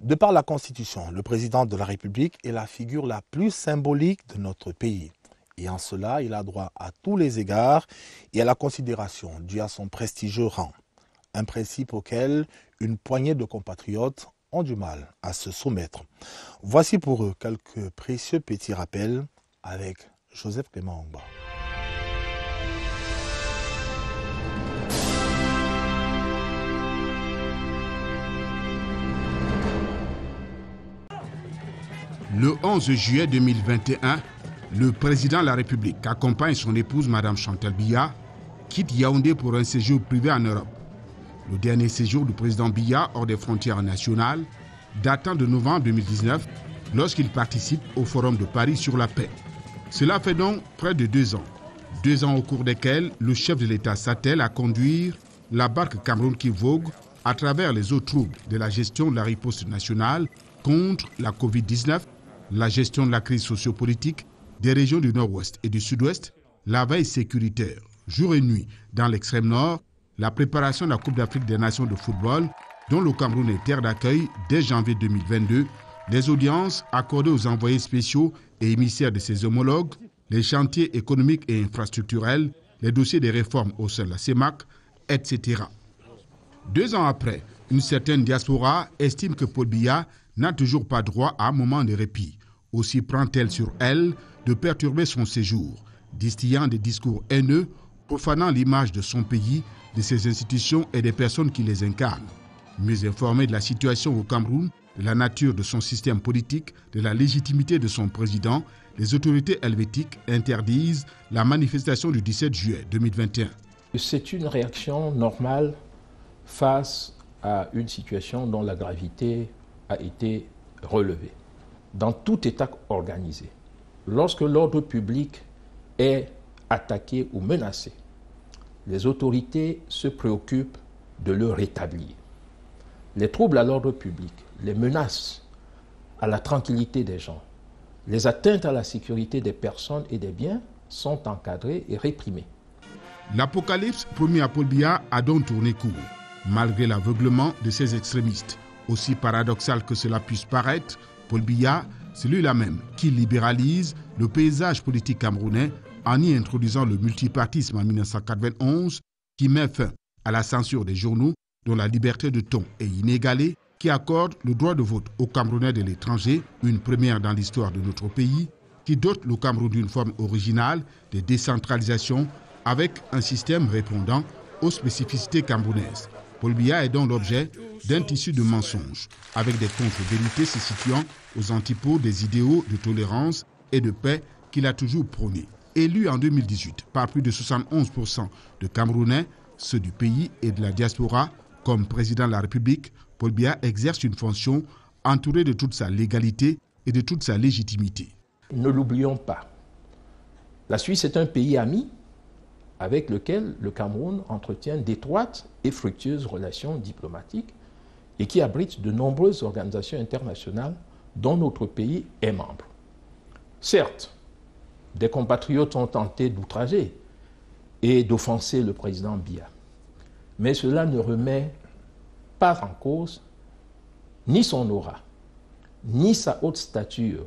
De par la Constitution, le président de la République est la figure la plus symbolique de notre pays. Et en cela, il a droit à tous les égards et à la considération due à son prestigieux rang. Un principe auquel une poignée de compatriotes ont du mal à se soumettre. Voici pour eux quelques précieux petits rappels avec Joseph Clément Ongba. Le 11 juillet 2021, le président de la République accompagne son épouse, Mme Chantal Biya, quitte Yaoundé pour un séjour privé en Europe. Le dernier séjour du président Biya hors des frontières nationales, datant de novembre 2019, lorsqu'il participe au Forum de Paris sur la paix. Cela fait donc près de 2 ans. 2 ans au cours desquels le chef de l'État s'attelle à conduire la barque Cameroun qui vogue à travers les eaux troubles de la gestion de la riposte nationale contre la Covid-19, la gestion de la crise sociopolitique des régions du Nord-Ouest et du Sud-Ouest, la veille sécuritaire, jour et nuit dans l'extrême Nord, la préparation de la Coupe d'Afrique des Nations de football, dont le Cameroun est terre d'accueil dès janvier 2022, les audiences accordées aux envoyés spéciaux et émissaires de ses homologues, les chantiers économiques et infrastructurels, les dossiers des réformes au sein de la CEMAC, etc. 2 ans après, une certaine diaspora estime que Paul Biya n'a toujours pas droit à un moment de répit. Aussi prend-elle sur elle de perturber son séjour, distillant des discours haineux, profanant l'image de son pays, de ses institutions et des personnes qui les incarnent. Mieux informée de la situation au Cameroun, de la nature de son système politique, de la légitimité de son président, les autorités helvétiques interdisent la manifestation du 17 juillet 2021. C'est une réaction normale face à une situation dont la gravité a été relevée. Dans tout État organisé, lorsque l'ordre public est attaqué ou menacé, les autorités se préoccupent de le rétablir. Les troubles à l'ordre public, les menaces à la tranquillité des gens, les atteintes à la sécurité des personnes et des biens sont encadrés et réprimés. L'apocalypse promis à Paul Biya a donc tourné court, malgré l'aveuglement de ces extrémistes. Aussi paradoxal que cela puisse paraître, Paul Biya, c'est lui-là même qui libéralise le paysage politique camerounais en y introduisant le multipartisme en 1991 qui met fin à la censure des journaux dont la liberté de ton est inégalée, qui accorde le droit de vote aux Camerounais de l'étranger, une première dans l'histoire de notre pays, qui dote le Cameroun d'une forme originale de décentralisation avec un système répondant aux spécificités camerounaises. Paul Biya est donc l'objet d'un tissu de mensonges, avec des contre-vérités se situant aux antipodes des idéaux de tolérance et de paix qu'il a toujours prônés. Élu en 2018 par plus de 71% de Camerounais, ceux du pays et de la diaspora, comme président de la République, Paul Biya exerce une fonction entourée de toute sa légalité et de toute sa légitimité. Ne l'oublions pas. La Suisse est un pays ami avec lequel le Cameroun entretient d'étroites et fructueuses relations diplomatiques et qui abrite de nombreuses organisations internationales dont notre pays est membre. Certes, des compatriotes ont tenté d'outrager et d'offenser le président Biya, mais cela ne remet pas en cause ni son aura, ni sa haute stature,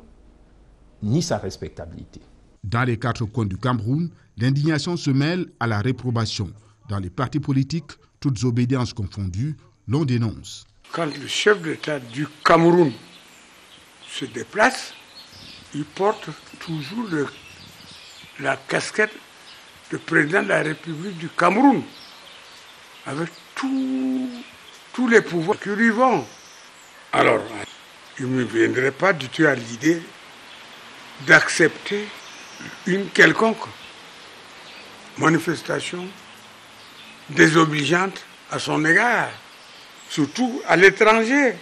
ni sa respectabilité. Dans les 4 coins du Cameroun, l'indignation se mêle à la réprobation. Dans les partis politiques, toutes obédiences confondues, l'on dénonce. Quand le chef d'État du Cameroun se déplace, il porte toujours la casquette de président de la République du Cameroun, avec tous les pouvoirs qui lui vont. Alors, il ne me viendrait pas du tout à l'idée d'accepter une quelconque manifestation désobligeante à son égard, surtout à l'étranger.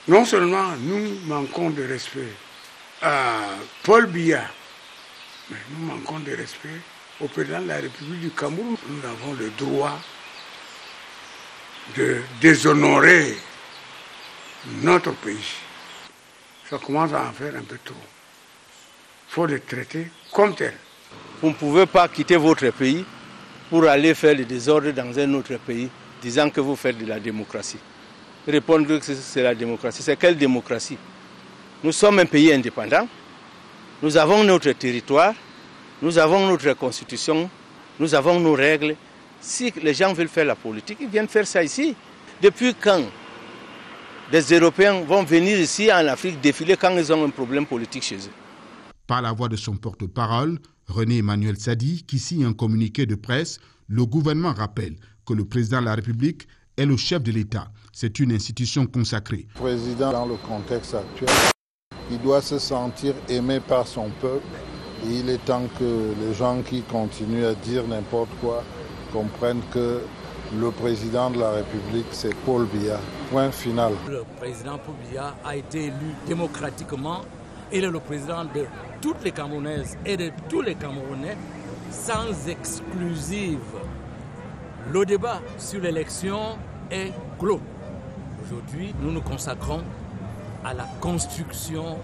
Non seulement nous manquons de respect à Paul Biya, mais nous manquons de respect au président de la République du Cameroun. Nous avons le droit de déshonorer notre pays. Ça commence à en faire un peu trop. Il faut les traiter comme tels. Vous ne pouvez pas quitter votre pays pour aller faire le désordre dans un autre pays, disant que vous faites de la démocratie. répondre que c'est la démocratie. C'est quelle démocratie? Nous sommes un pays indépendant. Nous avons notre territoire. Nous avons notre constitution. Nous avons nos règles. Si les gens veulent faire la politique, ils viennent faire ça ici. Depuis quand des Européens vont venir ici en Afrique défiler quand ils ont un problème politique chez eux? Par la voix de son porte-parole, René Emmanuel Sadi, qui signe un communiqué de presse, le gouvernement rappelle que le président de la République est le chef de l'État. C'est une institution consacrée. Le président, dans le contexte actuel, il doit se sentir aimé par son peuple. Et il est temps que les gens qui continuent à dire n'importe quoi comprennent que le président de la République, c'est Paul Biya. Point final. Le président Paul Biya a été élu démocratiquement. Il est le président de toutes les Camerounaises et de tous les Camerounais, sans exclusive. Le débat sur l'élection est clos. Aujourd'hui, nous nous consacrons à la construction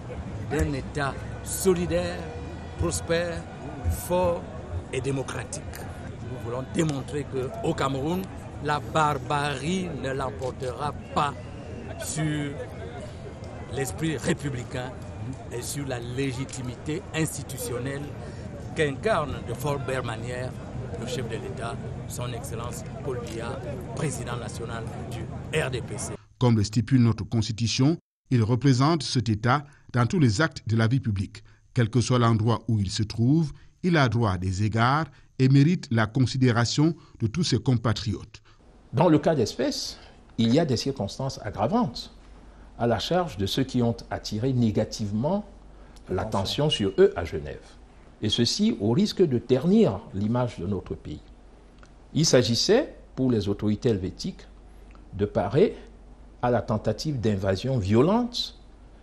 d'un État solidaire, prospère, fort et démocratique. Nous voulons démontrer qu'au Cameroun, la barbarie ne l'emportera pas sur l'esprit républicain et sur la légitimité institutionnelle qu'incarne de fort belle manière le chef de l'État, son Excellence Paul Biya, président national du RDPC. Comme le stipule notre Constitution, il représente cet État dans tous les actes de la vie publique. Quel que soit l'endroit où il se trouve, il a droit à des égards et mérite la considération de tous ses compatriotes. Dans le cas d'espèce, il y a des circonstances aggravantes à la charge de ceux qui ont attiré négativement l'attention sur eux à Genève. Et ceci au risque de ternir l'image de notre pays. Il s'agissait, pour les autorités helvétiques, de parer à la tentative d'invasion violente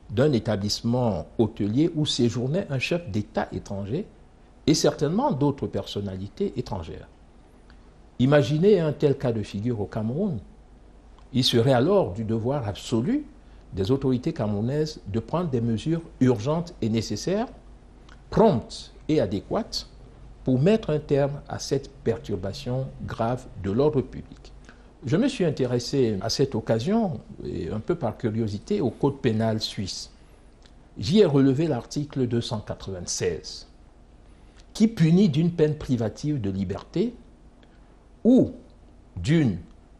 d'un établissement hôtelier où séjournait un chef d'État étranger et certainement d'autres personnalités étrangères. Imaginez un tel cas de figure au Cameroun. Il serait alors du devoir absolu des autorités camerounaises de prendre des mesures urgentes et nécessaires, promptes et adéquates pour mettre un terme à cette perturbation grave de l'ordre public. Je me suis intéressé à cette occasion, et un peu par curiosité, au Code pénal suisse. J'y ai relevé l'article 296, qui punit d'une peine privative de liberté ou d'une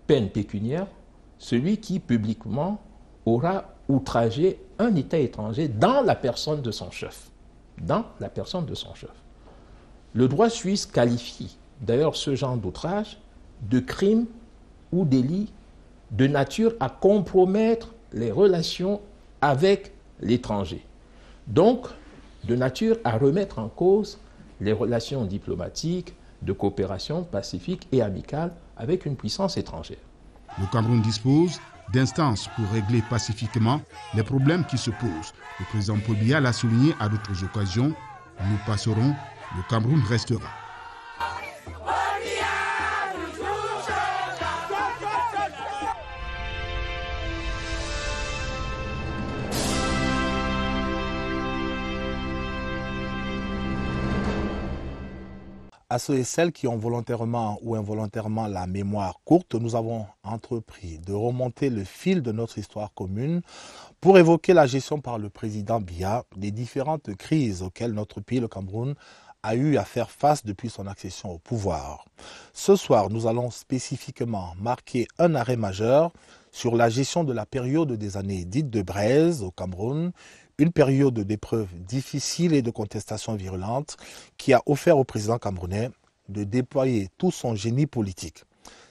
peine pécuniaire celui qui publiquement aura outragé un État étranger dans la personne de son chef. Dans la personne de son chef. Le droit suisse qualifie d'ailleurs ce genre d'outrage de crime ou délit de nature à compromettre les relations avec l'étranger. Donc, de nature à remettre en cause les relations diplomatiques, de coopération pacifique et amicale avec une puissance étrangère. Le Cameroun dispose d'instances pour régler pacifiquement les problèmes qui se posent. Le président Paul Biya l'a souligné à d'autres occasions. Nous passerons, le Cameroun restera. À ceux et celles qui ont volontairement ou involontairement la mémoire courte, nous avons entrepris de remonter le fil de notre histoire commune pour évoquer la gestion par le président Biya des différentes crises auxquelles notre pays, le Cameroun, a eu à faire face depuis son accession au pouvoir. Ce soir, nous allons spécifiquement marquer un arrêt majeur sur la gestion de la période des années dites de braise au Cameroun, une période d'épreuves difficiles et de contestations virulentes qui a offert au président camerounais de déployer tout son génie politique.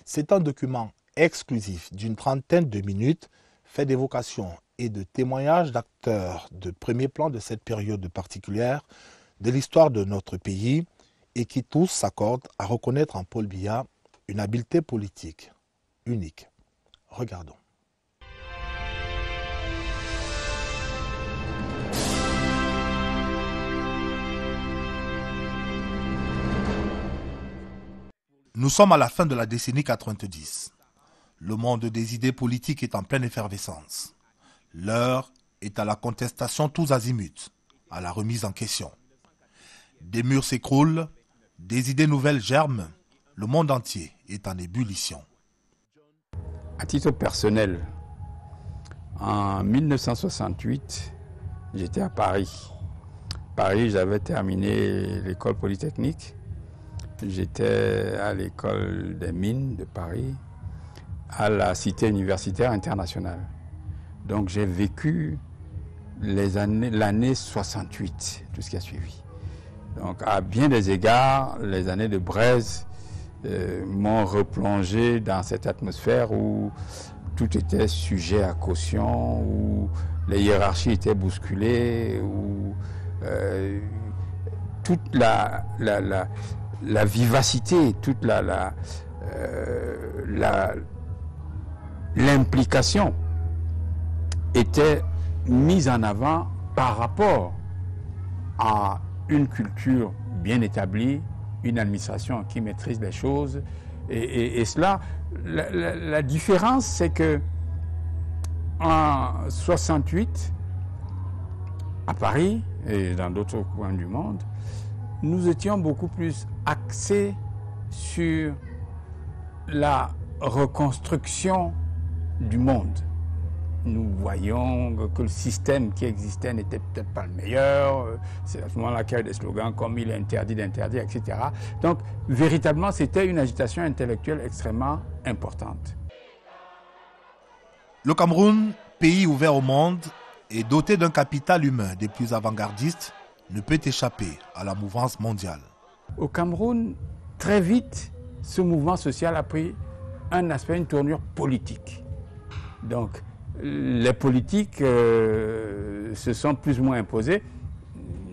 C'est un document exclusif d'une trentaine de minutes, fait d'évocations et de témoignages d'acteurs de premier plan de cette période particulière de l'histoire de notre pays et qui tous s'accordent à reconnaître en Paul Biya une habileté politique unique. Regardons. Nous sommes à la fin de la décennie 90. Le monde des idées politiques est en pleine effervescence. L'heure est à la contestation tous azimuts, à la remise en question. Des murs s'écroulent, des idées nouvelles germent, le monde entier est en ébullition. À titre personnel, En 1968, j'étais à Paris. Paris, j'avais terminé l'école polytechnique. J'étais à l'école des mines de Paris, à la cité universitaire internationale. Donc j'ai vécu l'année 68, tout ce qui a suivi. Donc à bien des égards, les années de Braise m'ont replongé dans cette atmosphère où tout était sujet à caution, où les hiérarchies étaient bousculées, où toute la vivacité, toute l'implication était mise en avant par rapport à une culture bien établie, une administration qui maîtrise les choses. Et cela, la différence, c'est que en 68, à Paris et dans d'autres coins du monde, nous étions beaucoup plus axés sur la reconstruction du monde. Nous voyons que le système qui existait n'était peut-être pas le meilleur. C'est à ce moment-là qu'il y a eu des slogans comme « il est interdit d'interdire », etc. Donc, véritablement, c'était une agitation intellectuelle extrêmement importante. Le Cameroun, pays ouvert au monde et doté d'un capital humain des plus avant-gardistes, ne peut échapper à la mouvance mondiale. Au Cameroun, très vite, ce mouvement social a pris un aspect, une tournure politique. Donc, les politiques se sont plus ou moins imposées.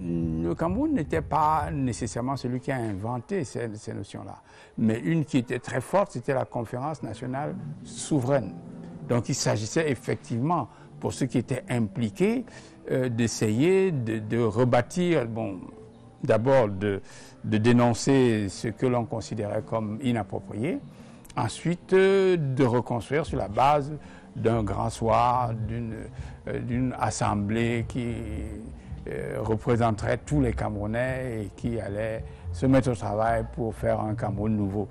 Le Cameroun n'était pas nécessairement celui qui a inventé ces notions-là. Mais une qui était très forte, c'était la conférence nationale souveraine. Donc il s'agissait effectivement, pour ceux qui étaient impliqués, d'essayer de rebâtir, bon, d'abord de dénoncer ce que l'on considérait comme inapproprié, ensuite de reconstruire sur la base d'un grand soir, d'une assemblée qui représenterait tous les Camerounais et qui allait se mettre au travail pour faire un Cameroun nouveau.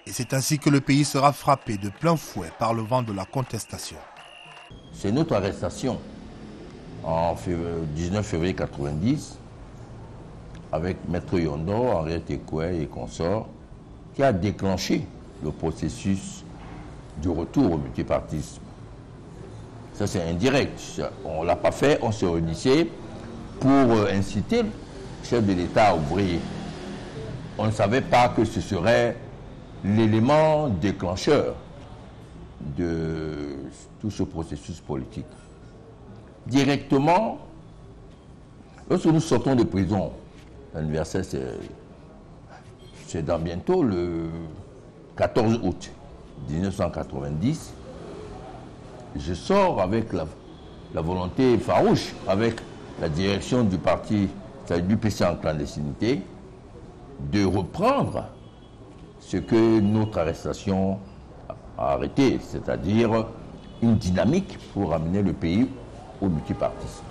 Et c'est ainsi que le pays sera frappé de plein fouet par le vent de la contestation. C'est notre arrestation en 19 février 90 avec Maître Yondo, Henriette Ekoué et consorts qui a déclenché le processus du retour au multipartisme. Ça, c'est indirect. On ne l'a pas fait, on se réunissait pour inciter le chef de l'État à ouvrir. On ne savait pas que ce serait l'élément déclencheur de tout ce processus politique. Directement, lorsque nous sortons de prison, l'anniversaire c'est dans bientôt le 14 août 1990, je sors avec la volonté farouche, avec la direction du parti, du PC en clandestinité, de reprendre ce que notre arrestation a arrêté, c'est-à-dire une dynamique pour amener le pays au multipartisme.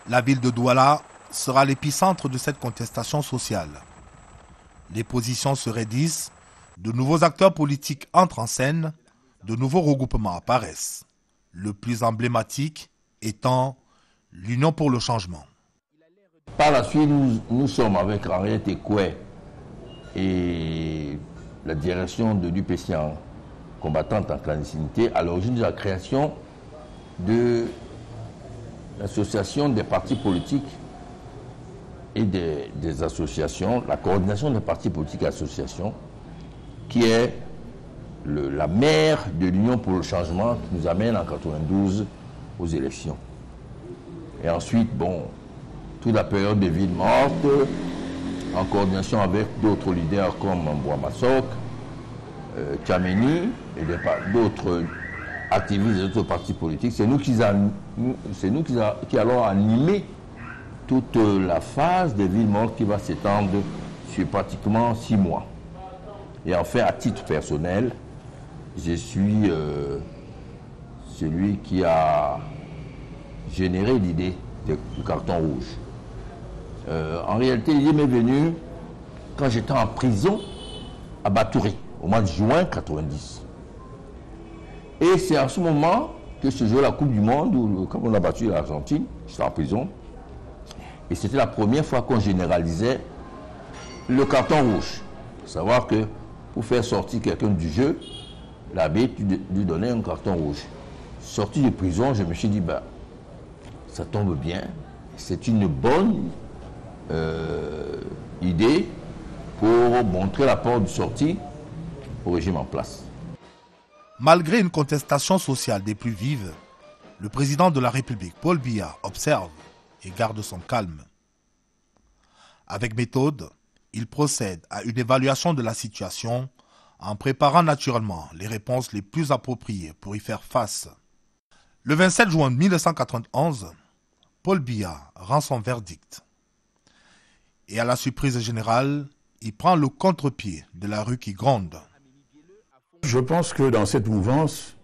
La ville de Douala sera l'épicentre de cette contestation sociale. Les positions se raidissent, de nouveaux acteurs politiques entrent en scène, de nouveaux regroupements apparaissent. Le plus emblématique étant l'Union pour le changement. Par la suite, nous sommes avec Henriette Ekoué et la direction de l'UPC combattante en clandestinité à l'origine de la création de l'association des partis politiques et des associations, la coordination des partis politiques et associations, qui est la mère de l'Union pour le changement qui nous amène en 92 aux élections. Et ensuite, bon, toute la période des villes mortes, en coordination avec d'autres leaders comme Mbouamassok, Tchameni et d'autres activistes et d'autres partis politiques, c'est nous qui allons animer toute la phase des villes mortes qui va s'étendre sur pratiquement 6 mois. Et enfin, à titre personnel, je suis celui qui a généré l'idée du carton rouge. En réalité, l'idée m'est venue quand j'étais en prison à Batouré, au mois de juin 90. Et c'est à ce moment que se jouait la Coupe du Monde, où, comme on a battu l'Argentine, j'étais en prison. Et c'était la première fois qu'on généralisait le carton rouge. Il faut savoir que pour faire sortir quelqu'un du jeu, l'arbitre lui donnait un carton rouge. Sorti de prison, je me suis dit, bah, ça tombe bien. C'est une bonne idée pour montrer la porte de sortie au régime en place. Malgré une contestation sociale des plus vives, le président de la République, Paul Biya, observe et garde son calme. Avec méthode, il procède à une évaluation de la situation en préparant naturellement les réponses les plus appropriées pour y faire face. Le 27 juin 1991, Paul Biya rend son verdict. Et à la surprise générale, il prend le contre-pied de la rue qui gronde. Je pense que dans cette mouvance,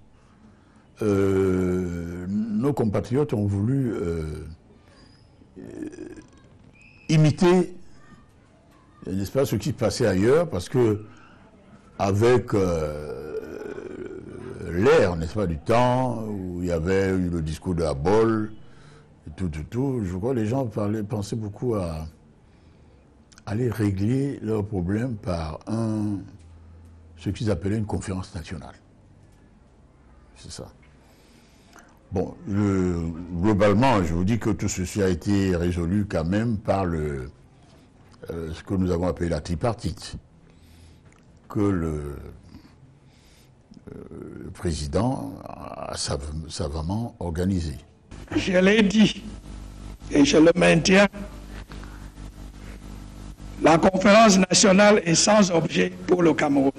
nos compatriotes ont voulu imiter, n'est-ce pas, ce qui se passait ailleurs, parce que avec l'ère, n'est-ce pas, du temps, où il y avait eu le discours de Abol, et tout, je crois que les gens pensaient beaucoup à aller régler leurs problèmes par ce qu'ils appelaient une conférence nationale. C'est ça. Bon, globalement, je vous dis que tout ceci a été résolu quand même par ce que nous avons appelé la tripartite, que le président a savamment organisé. Je l'ai dit et je le maintiens. La conférence nationale est sans objet pour le Cameroun.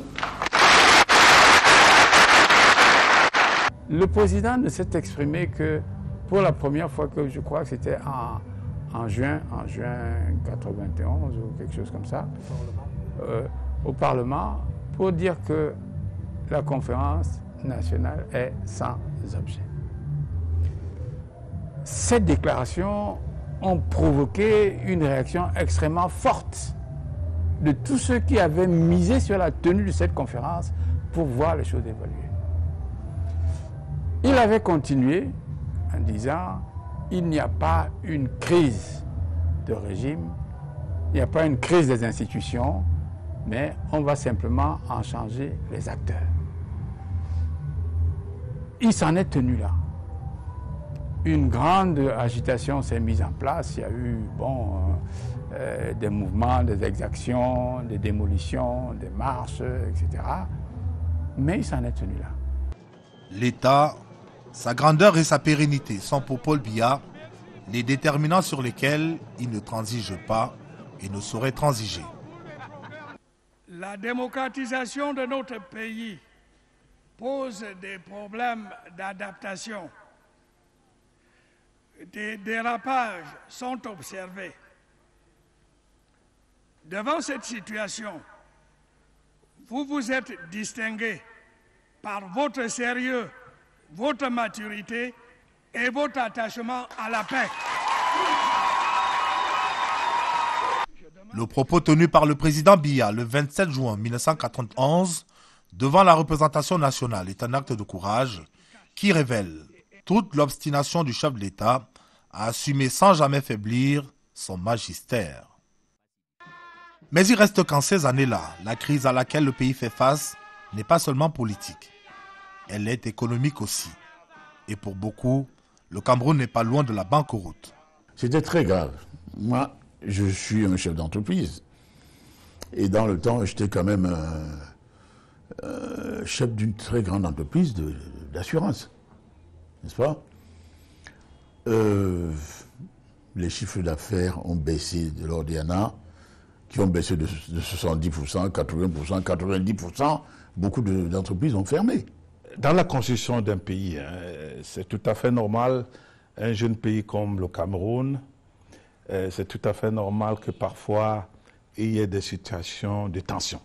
Le président ne s'est exprimé que pour la première fois, que je crois que c'était en juin 91 ou quelque chose comme ça, au Parlement, pour dire que la conférence nationale est sans objet. Cette déclaration ont provoqué une réaction extrêmement forte de tous ceux qui avaient misé sur la tenue de cette conférence pour voir les choses évoluer. Il avait continué en disant « Il n'y a pas une crise de régime, il n'y a pas une crise des institutions, mais on va simplement en changer les acteurs. » Il s'en est tenu là. Une grande agitation s'est mise en place. Il y a eu des mouvements, des exactions, des démolitions, des marches, etc. Mais il s'en est tenu là. L'État, sa grandeur et sa pérennité sont pour Paul Biya les déterminants sur lesquels il ne transige pas et ne saurait transiger. La démocratisation de notre pays pose des problèmes d'adaptation. Des dérapages sont observés. Devant cette situation, vous vous êtes distingué par votre sérieux, votre maturité et votre attachement à la paix. Le propos tenu par le président Biya le 27 juin 1991 devant la représentation nationale est un acte de courage qui révèle toute l'obstination du chef de l'État à assumer sans jamais faiblir son magistère. Mais il reste qu'en ces années-là, la crise à laquelle le pays fait face n'est pas seulement politique. Elle est économique aussi. Et pour beaucoup, le Cameroun n'est pas loin de la banqueroute. C'était très grave. Moi, je suis un chef d'entreprise. Et dans le temps, j'étais quand même chef d'une très grande entreprise d'assurance. N'est-ce pas? Les chiffres d'affaires ont baissé de l'ordinaire, qui ont baissé de 70%, 80%, 90%. Beaucoup d'entreprises ont fermé. Dans la constitution d'un pays, c'est tout à fait normal, un jeune pays comme le Cameroun, c'est tout à fait normal que parfois il y ait des situations de tension.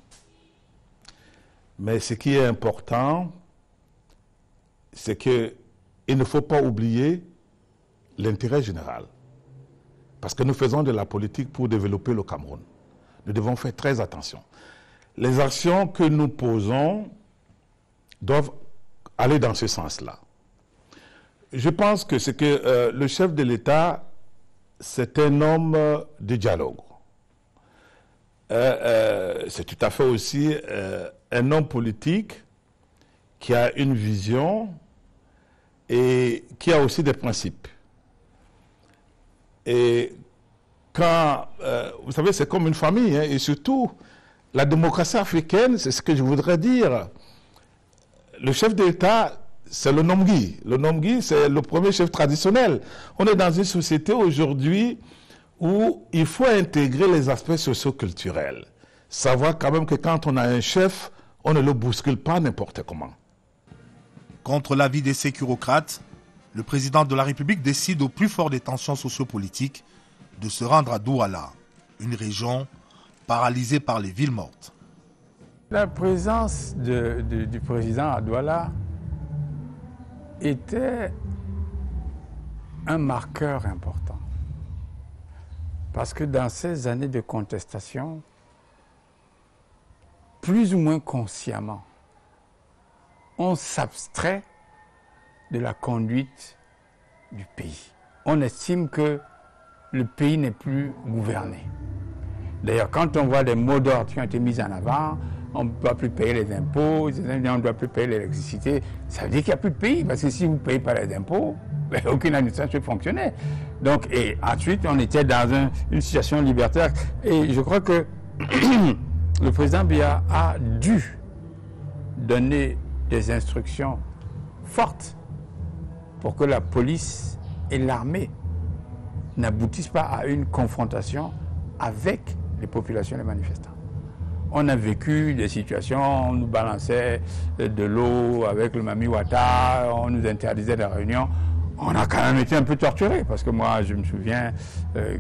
Mais ce qui est important, c'est qu'il ne faut pas oublier l'intérêt général. Parce que nous faisons de la politique pour développer le Cameroun. Nous devons faire très attention. Les actions que nous posons doivent aller dans ce sens-là. Je pense que c'est que le chef de l'État, c'est un homme de dialogue. C'est tout à fait aussi un homme politique qui a une vision et qui a aussi des principes. Et quand, vous savez, c'est comme une famille, hein, et surtout, la démocratie africaine, c'est ce que je voudrais dire. Le chef de l'État, c'est le Nomgui. Le Nomgui, c'est le premier chef traditionnel. On est dans une société aujourd'hui où il faut intégrer les aspects socio-culturels. Savoir quand même que quand on a un chef, on ne le bouscule pas n'importe comment. Contre l'avis des sécurocrates, le président de la République décide au plus fort des tensions sociopolitiques de se rendre à Douala, une région paralysée par les villes mortes. La présence du président à Douala était un marqueur important. Parce que dans ces années de contestation, plus ou moins consciemment, on s'abstrait de la conduite du pays. On estime que le pays n'est plus gouverné. D'ailleurs, quand on voit des mots d'ordre qui ont été mis en avant, on ne doit plus payer les impôts, on ne doit plus payer l'électricité, ça veut dire qu'il n'y a plus de pays, parce que si vous ne payez pas les impôts, aucune administration peut fonctionner. Donc, et ensuite, on était dans une situation libertaire. Et je crois que le président Biya a dû donner des instructions fortes pour que la police et l'armée n'aboutissent pas à une confrontation avec les populations et les manifestants. On a vécu des situations, on nous balançait de l'eau avec le Mami Wata, on nous interdisait des réunions. On a quand même été un peu torturés, parce que moi, je me souviens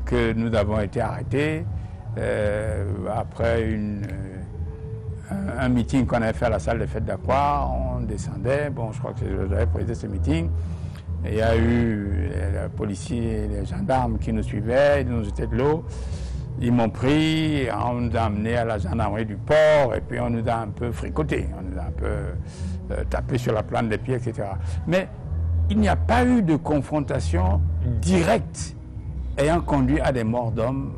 que nous avons été arrêtés après un meeting qu'on avait fait à la salle des fêtes d'Aqua. On descendait, bon, je crois que j'avais présidé ce meeting. Et il y a eu les policiers, les gendarmes qui nous suivaient, ils nous jetaient de l'eau. Ils m'ont pris, on nous a amenés à la gendarmerie du port, et puis on nous a un peu fricotés, on nous a un peu tapé sur la plante des pieds, etc. Mais il n'y a pas eu de confrontation directe ayant conduit à des morts d'hommes.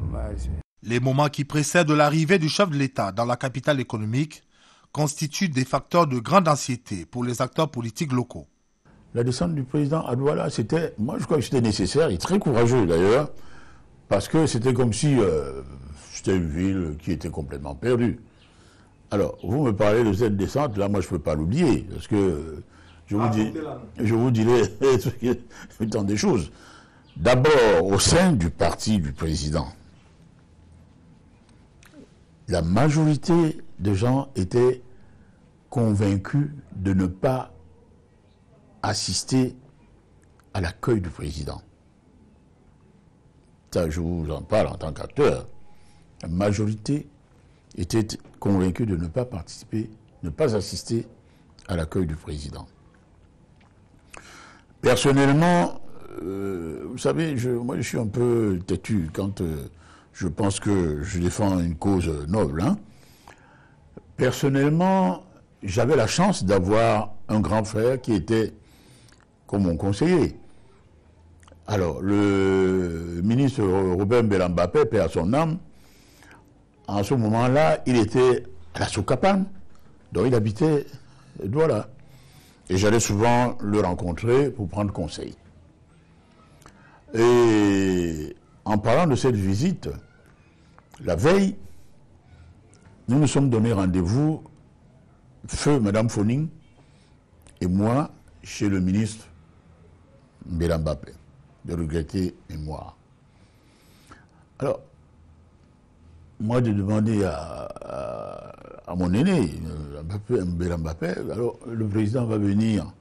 Les moments qui précèdent l'arrivée du chef de l'État dans la capitale économique constituent des facteurs de grande anxiété pour les acteurs politiques locaux. La descente du président à Douala, moi je crois que c'était nécessaire, et très courageux d'ailleurs, parce que c'était comme si c'était une ville qui était complètement perdue. Alors, vous me parlez de cette descente, là moi je ne peux pas l'oublier, parce que je vous dirai tant des choses. D'abord, au sein du parti du président, la majorité de gens étaient convaincus de ne pas assister à l'accueil du président. Ça, je vous en parle en tant qu'acteur. La majorité était convaincue de ne pas participer, ne pas assister à l'accueil du président. Personnellement, vous savez, moi je suis un peu têtu quand je pense que je défends une cause noble. Hein. Personnellement, j'avais la chance d'avoir un grand frère qui était comme mon conseiller. Alors, le ministre Robert Mbelambapé, paix à son âme, en ce moment-là, il était à la Soukapane, donc il habitait Douala. Et j'allais souvent le rencontrer pour prendre conseil. Et en parlant de cette visite, la veille, nous nous sommes donné rendez-vous, feu Madame Foning et moi, chez le ministre Mbelambapé, de regretter mémoire. Alors, moi j'ai demandé à mon aîné, Mbelambapé, alors le président va venir,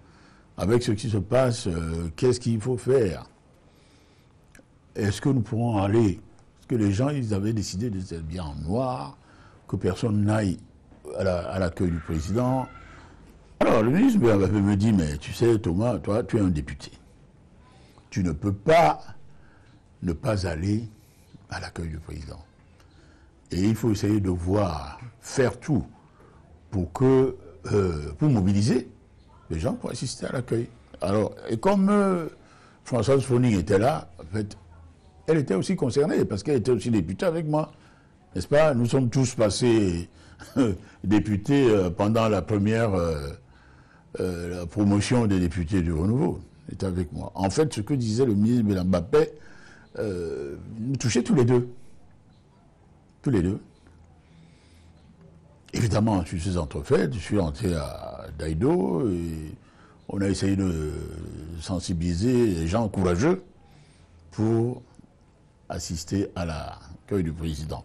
avec ce qui se passe, qu'est-ce qu'il faut faire? Est-ce que nous pourrons aller? Parce que les gens, ils avaient décidé de s'habiller en noir, que personne n'aille à l'accueil du président. Alors le ministre me dit, mais tu sais Thomas, toi tu es un député. Tu ne peux pas ne pas aller à l'accueil du président. Et il faut essayer de faire tout pour mobiliser les gens pour assister à l'accueil. Alors, et comme Françoise Foning était là, en fait, elle était aussi concernée, parce qu'elle était aussi députée avec moi. N'est-ce pas? Nous sommes tous passés députés pendant la première la promotion des députés du Renouveau. Elle était avec moi. En fait, ce que disait le ministre Bélan Mbappé nous touchait tous les deux. Tous les deux. Évidemment, je suis entrefaite, je suis rentré à Daïdo et on a essayé de sensibiliser les gens courageux pour assister à l'accueil du président.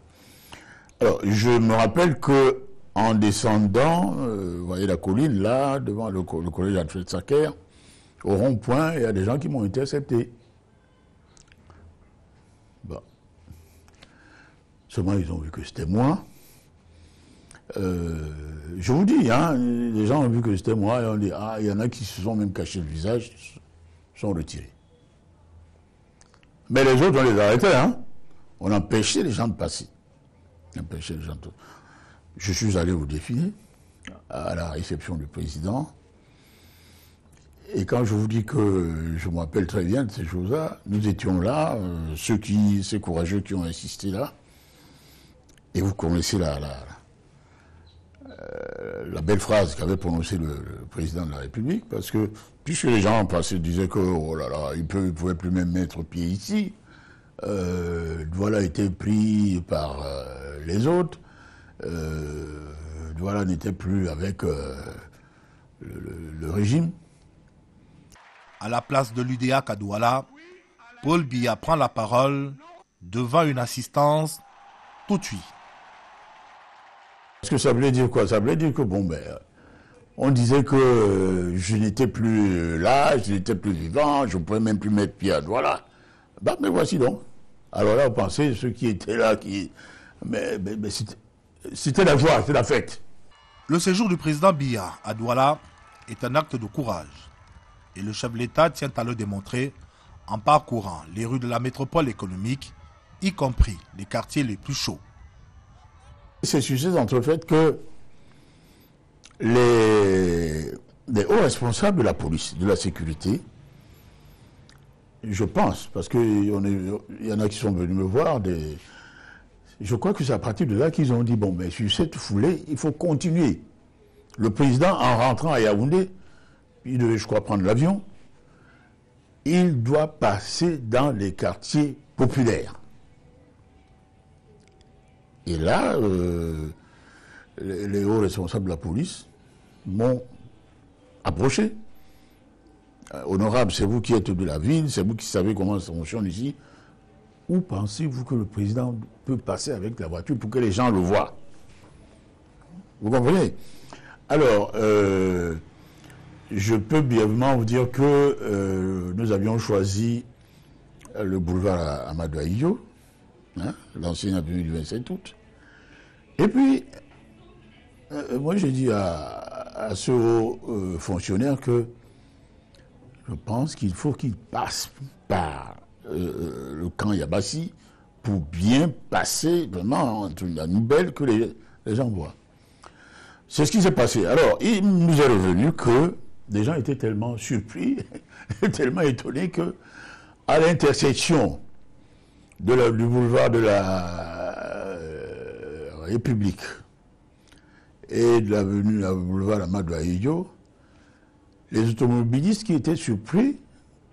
Alors, je me rappelle que en descendant, vous voyez la colline là, devant le collège Alfred Sacker, au rond-point, il y a des gens qui m'ont intercepté. Bon. Seulement, ils ont vu que c'était moi. Je vous dis, hein, les gens ont vu que c'était moi et on dit, ah, il y en a qui se sont même cachés le visage, sont retirés. Mais les autres, on les arrêtait, hein. On empêchait les gens de passer. On empêchait les gens de... Je suis allé au défilé, à la réception du président. Et quand je vous dis que je me rappelle très bien de ces choses-là, nous étions là, ces courageux qui ont insisté là, et vous connaissez la belle phrase qu'avait prononcée le président de la République, parce que puisque les gens passaient, disaient que oh là là, ils ne pouvaient plus même mettre pied ici, Douala était pris par les autres, Douala n'était plus avec le régime. À la place de l'UDEAC à Douala, Paul Biya prend la parole devant une assistance tout de suite. Est-ce que ça voulait dire quoi? Ça voulait dire que, bon, ben, on disait que je n'étais plus là, je n'étais plus vivant, je ne pouvais même plus mettre pied à Douala. Ben, mais voici donc. Alors là, vous pensez, ceux qui étaient là, mais c'était la joie, c'était la fête. Le séjour du président Biya à Douala est un acte de courage. Et le chef de l'État tient à le démontrer en parcourant les rues de la métropole économique, y compris les quartiers les plus chauds. C'est sur ces entrefaites que les hauts responsables de la police, de la sécurité, je pense, parce qu'il y en a qui sont venus me voir, je crois que c'est à partir de là qu'ils ont dit, bon, mais sur cette foulée, il faut continuer. Le président, en rentrant à Yaoundé, il devait, je crois, prendre l'avion, il doit passer dans les quartiers populaires. Et là, les hauts responsables de la police m'ont approché. Honorable, c'est vous qui êtes de la ville, c'est vous qui savez comment ça fonctionne ici. Où pensez-vous que le président peut passer avec la voiture pour que les gens le voient? Vous comprenez? Alors, je peux brièvement vous dire que nous avions choisi le boulevard Amadou Ahidjo, hein, l'ancienne avenue du 27 août. Et puis, moi j'ai dit à ce haut fonctionnaire que je pense qu'il faut qu'il passe par le camp Yabassi pour bien passer vraiment entre la nouvelle que les gens voient. C'est ce qui s'est passé. Alors, il nous est revenu que des gens étaient tellement surpris, tellement étonnés que à l'intersection du boulevard de la République et de l'avenue boulevard Amadou Ahidjo, les automobilistes qui étaient surpris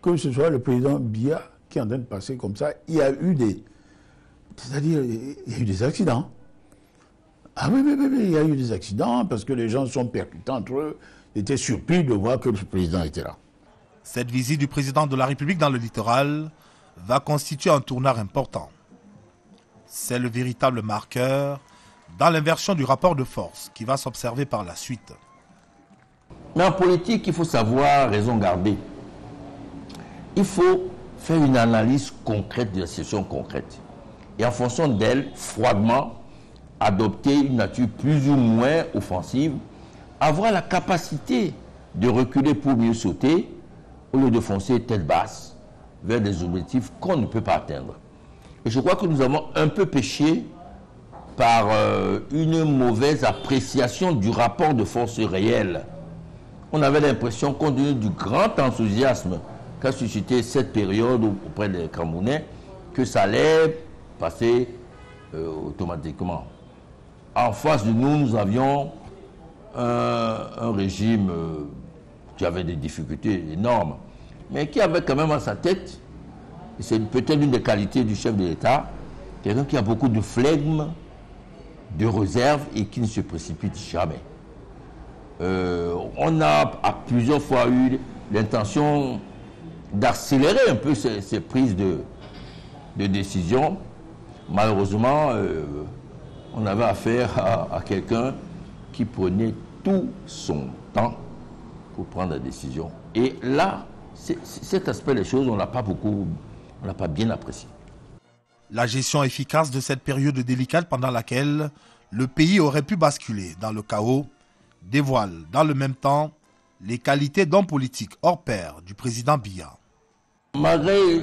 que ce soit le président Biya qui est en train de passer comme ça, il y a eu des accidents. Ah oui, il y a eu des accidents parce que les gens sont percutés entre eux, étaient surpris de voir que le président était là. Cette visite du président de la République dans le littoral va constituer un tournant important. C'est le véritable marqueur dans l'inversion du rapport de force qui va s'observer par la suite. Mais en politique, il faut savoir raison garder. Il faut faire une analyse concrète de la situation concrète. Et en fonction d'elle, froidement, adopter une nature plus ou moins offensive, avoir la capacité de reculer pour mieux sauter, au lieu de foncer tête basse vers des objectifs qu'on ne peut pas atteindre. Et je crois que nous avons un peu péché par une mauvaise appréciation du rapport de force réel. on avait l'impression, compte tenu du grand enthousiasme qu'a suscité cette période auprès des Camerounais, que ça allait passer automatiquement. En face de nous, nous avions un régime qui avait des difficultés énormes, mais qui avait quand même à sa tête, et c'est peut-être l'une des qualités du chef de l'État, quelqu'un qui a beaucoup de flegme, de réserve et qui ne se précipite jamais. On a à plusieurs fois eu l'intention d'accélérer un peu ces prises de décision. Malheureusement, on avait affaire à quelqu'un qui prenait tout son temps pour prendre la décision. Et là, cet aspect des choses, on n'a pas bien apprécié. La gestion efficace de cette période délicate pendant laquelle le pays aurait pu basculer dans le chaos dévoile dans le même temps les qualités d'homme politique hors pair du président Biya. Malgré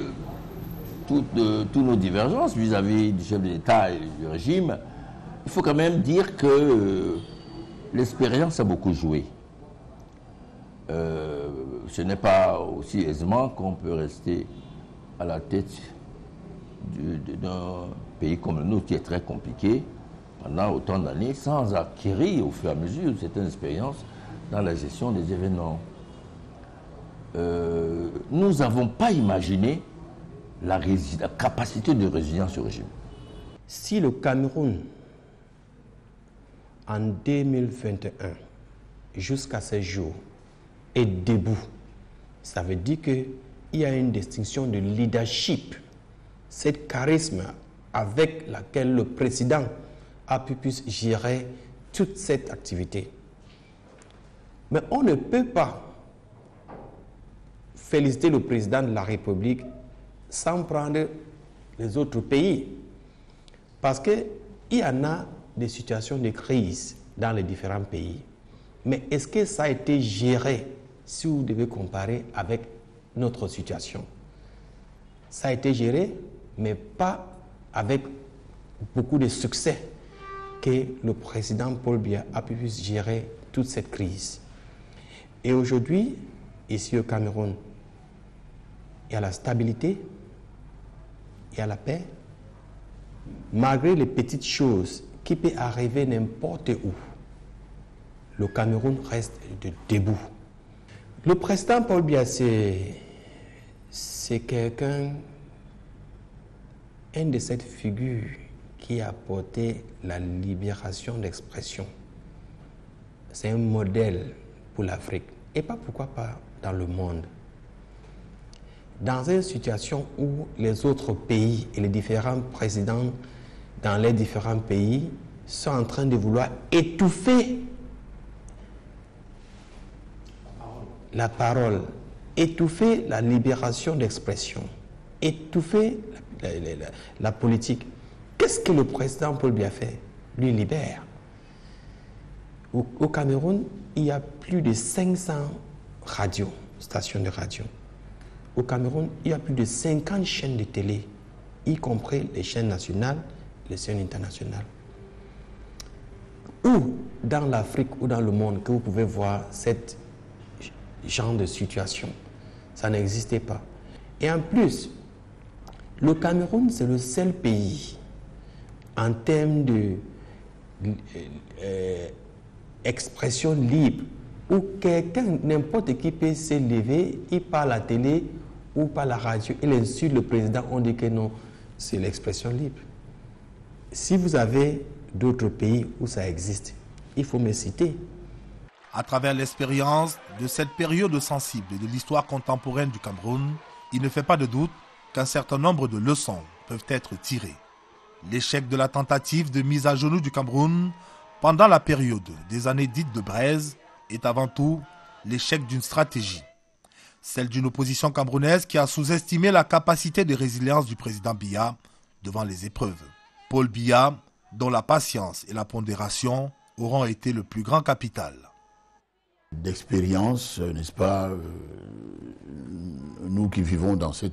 toutes nos divergences vis-à-vis du chef de l'État et du régime, il faut quand même dire que l'expérience a beaucoup joué. Ce n'est pas aussi aisément qu'on peut rester à la tête d'un pays comme le nôtre qui est très compliqué pendant autant d'années sans acquérir au fur et à mesure certaines expériences dans la gestion des événements. Nous n'avons pas imaginé la capacité de résilience du régime. Si le Cameroun, en 2021, jusqu'à ce jour, est debout, ça veut dire qu'il y a une distinction de leadership, cette charisme avec laquelle le président a pu gérer toute cette activité. Mais on ne peut pas féliciter le président de la République sans prendre les autres pays. Parce qu'il y en a des situations de crise dans les différents pays. Mais est-ce que ça a été géré si vous devez comparer avec notre situation? Ça a été géré, mais pas avec beaucoup de succès que le président Paul Biya a pu gérer toute cette crise. Et aujourd'hui, ici au Cameroun, il y a la stabilité, il y a la paix, malgré les petites choses qui peuvent arriver n'importe où. Le Cameroun reste debout. Le président Paul Biya, c'est quelqu'un, une de ces figures qui a apporté la libération d'expression. C'est un modèle pour l'Afrique, et pas pourquoi pas dans le monde. Dans une situation où les autres pays et les différents présidents dans les différents pays sont en train de vouloir étouffer la parole, étouffer la libération d'expression, étouffer la politique. Qu'est-ce que le président Paul Biya fait? Lui libère. Au Cameroun, il y a plus de 500 radios, stations de radio. Au Cameroun, il y a plus de 50 chaînes de télé, y compris les chaînes nationales, les chaînes internationales. Où dans l'Afrique ou dans le monde que vous pouvez voir cette genre de situation? Ça n'existait pas. Et en plus, le Cameroun, c'est le seul pays en termes de expression libre où quelqu'un, n'importe qui peut se lever, il parle à la télé ou par la radio, il insulte le président, on dit que non, c'est l'expression libre. Si vous avez d'autres pays où ça existe, il faut me citer. À travers l'expérience de cette période sensible de l'histoire contemporaine du Cameroun, il ne fait pas de doute qu'un certain nombre de leçons peuvent être tirées. L'échec de la tentative de mise à genoux du Cameroun pendant la période des années dites de braise est avant tout l'échec d'une stratégie. Celle d'une opposition camerounaise qui a sous-estimé la capacité de résilience du président Biya devant les épreuves. Paul Biya, dont la patience et la pondération auront été le plus grand capital. D'expérience, n'est-ce pas, nous qui vivons dans ce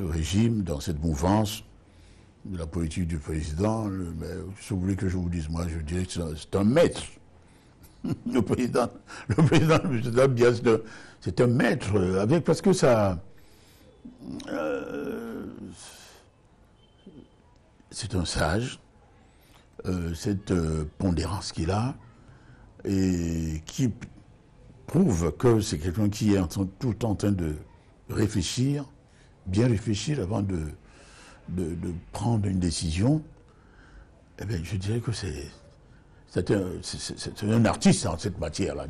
régime, dans cette mouvance de la politique du président, si vous voulez que je vous dise, moi je dirais que c'est un maître. Le président Biya, c'est un maître, avec, parce que ça... c'est un sage, cette pondérance qu'il a, et qui prouve que c'est quelqu'un qui est tout le temps en train de réfléchir, bien réfléchir avant de prendre une décision. Eh bien, je dirais que c'est un artiste en cette matière-là.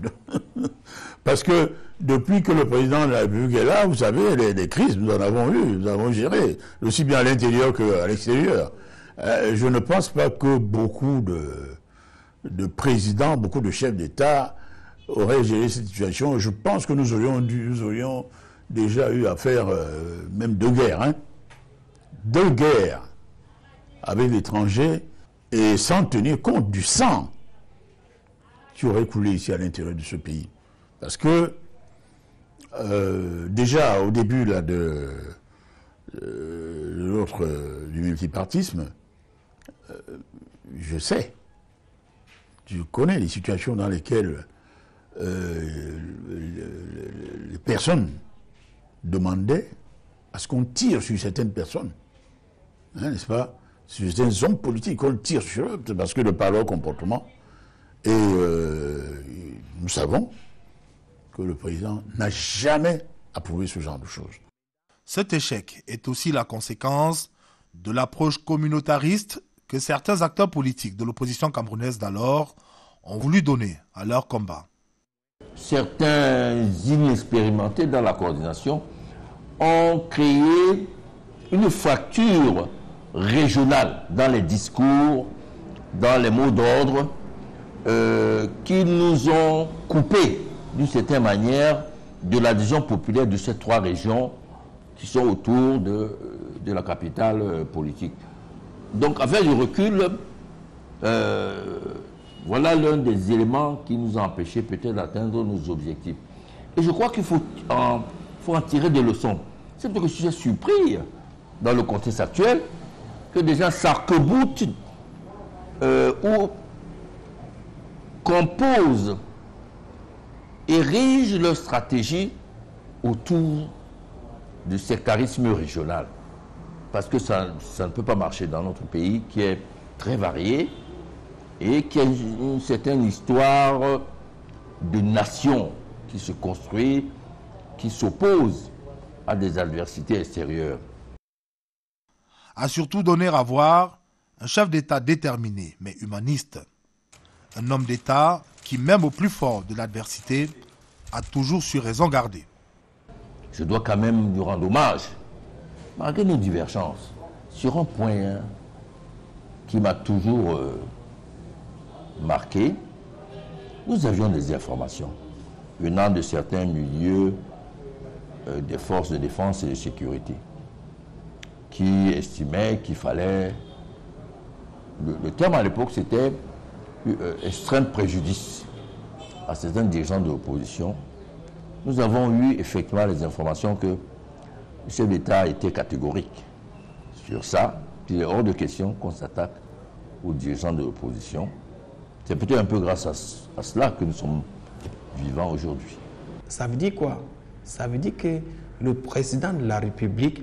Parce que depuis que le président de la République est là, vous savez, les crises, nous en avons eu, nous avons géré, aussi bien à l'intérieur qu'à l'extérieur. Je ne pense pas que beaucoup de présidents, beaucoup de chefs d'État auraient géré cette situation. Je pense que nous aurions déjà eu à faire même 2 guerres. Hein, 2 guerres avec l'étranger, et sans tenir compte du sang qui aurait coulé ici à l'intérieur de ce pays. Parce que, déjà, au début là, du multipartisme, je connais les situations dans lesquelles les personnes demandaient à ce qu'on tire sur certaines personnes, hein, n'est-ce pas? Sur certains hommes politiques, qu'on tire sur eux, parce que de par leur comportement. Et nous savons que le président n'a jamais approuvé ce genre de choses. Cet échec est aussi la conséquence de l'approche communautariste que certains acteurs politiques de l'opposition camerounaise d'alors ont voulu donner à leur combat. Certains inexpérimentés dans la coordination ont créé une fracture régionale dans les discours, dans les mots d'ordre, qui nous ont coupé d'une certaine manière de l'adhésion populaire de ces 3 régions qui sont autour de la capitale politique. Donc avec le recul, voilà l'un des éléments qui nous a empêchés peut-être d'atteindre nos objectifs. Et je crois qu'il faut en tirer des leçons. C'est parce que je suis surpris dans le contexte actuel que des gens s'arc-boutent ou composent, érigent leur stratégie autour du sectarisme régional. Parce que ça ne peut pas marcher dans notre pays qui est très varié et qui a une certaine histoire de nation qui se construit, qui s'oppose à des adversités extérieures. A surtout donné à voir un chef d'État déterminé mais humaniste. Un homme d'État qui, même au plus fort de l'adversité, a toujours su raison garder. Je dois quand même lui rendre hommage, malgré nos divergences, sur un point qui m'a toujours marqué. Nous avions des informations venant de certains milieux des forces de défense et de sécurité qui estimaient qu'il fallait... Le terme à l'époque, c'était extrême préjudice à certains dirigeants de l'opposition. Nous avons eu effectivement les informations que le chef d'État était catégorique sur ça. Il est hors de question qu'on s'attaque aux dirigeants de l'opposition. C'est peut-être un peu grâce à cela que nous sommes vivants aujourd'hui. Ça veut dire quoi? Ça veut dire que le président de la République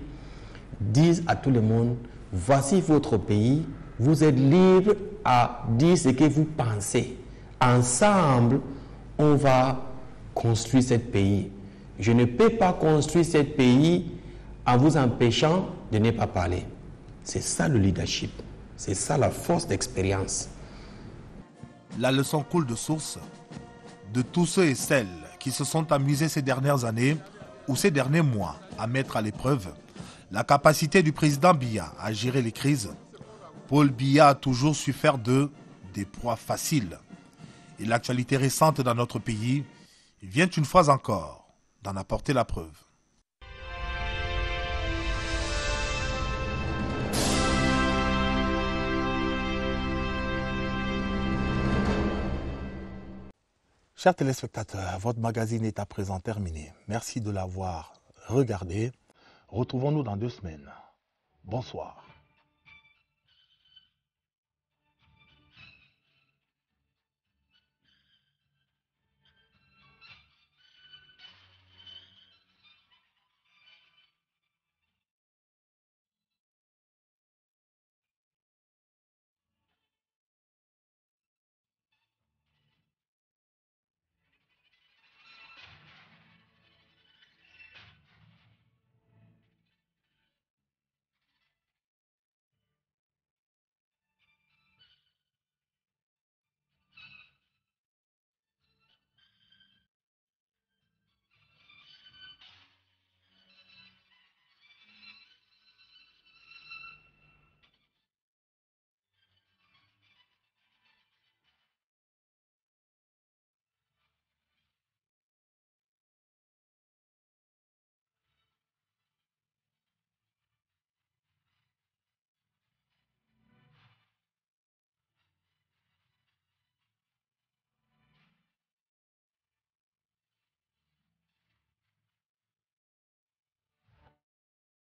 dise à tout le monde, voici votre pays, vous êtes libre à dire ce que vous pensez. Ensemble, on va construire ce pays. Je ne peux pas construire ce pays en vous empêchant de ne pas parler. C'est ça le leadership. C'est ça la force d'expérience. La leçon coule de source de tous ceux et celles qui se sont amusés ces dernières années ou ces derniers mois à mettre à l'épreuve la capacité du président Biya à gérer les crises. Paul Biya a toujours su faire d'eux des proies faciles. Et l'actualité récente dans notre pays vient une fois encore d'en apporter la preuve. Chers téléspectateurs, votre magazine est à présent terminé. Merci de l'avoir regardé. Retrouvons-nous dans 2 semaines. Bonsoir.